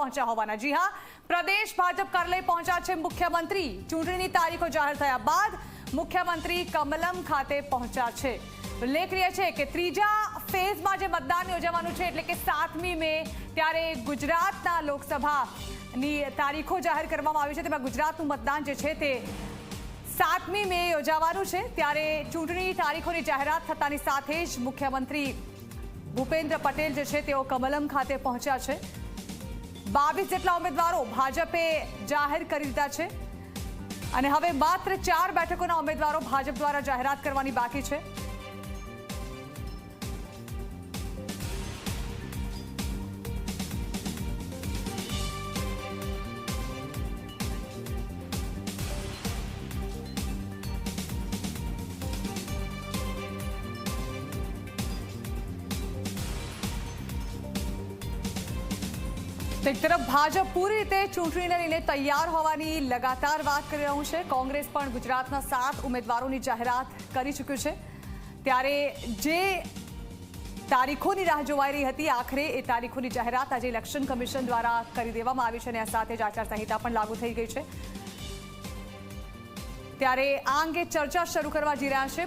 પહોંચ્યા હોવાના। જી હા, પ્રદેશ ભાજપ કાર્યાલય પહોંચ્યા છે મુખ્યમંત્રી। ચૂંટણીની તારીખો જાહેર થયા બાદ મુખ્યમંત્રી કમલમ ખાતે પહોંચ્યા છે। ઉલ્લેખનીય છે કે ત્રીજા ફેઝમાં જે મતદાન યોજાવાનું છે એટલે કે 7મી મે, ત્યારે ગુજરાતના લોકસભાની તારીખો જાહેર કરવામાં આવી છે। તેમાં ગુજરાતનું મતદાન જે છે તે 7મી મે યોજાવાનું છે। ત્યારે ચૂંટણી તારીખોની જાહેરાત થતાની સાથે જ મુખ્યમંત્રી ભૂપેન્દ્ર પટેલ જે છે તેઓ કમલમ ખાતે પહોંચ્યા છે। 22 જેટલા ઉમેદવારો ભાજપે જાહેર કરી દીધા છે અને હવે માત્ર 4 બેઠકોના ઉમેદવારો ભાજપ દ્વારા જાહેરાત કરવાની બાકી છે। એક તરફ ભાજપ પૂરી રીતે ચૂંટણીને લઈને તૈયાર હોવાની લગાતાર વાત કરી રહ્યું છે। કોંગ્રેસ પણ ગુજરાતના 7 ઉમેદવારોની જાહેરાત કરી ચૂક્યું છે। ત્યારે જે તારીખોની રાહ જોવાઈ રહી હતી, આખરે એ તારીખોની જાહેરાત આજે ઇલેક્શન કમિશન દ્વારા કરી દેવામાં આવી છે અને આ સાથે જ આચારસંહિતા પણ લાગુ થઈ ગઈ છે। ત્યારે આ અંગે ચર્ચા શરૂ કરવા જઈ રહ્યા છે।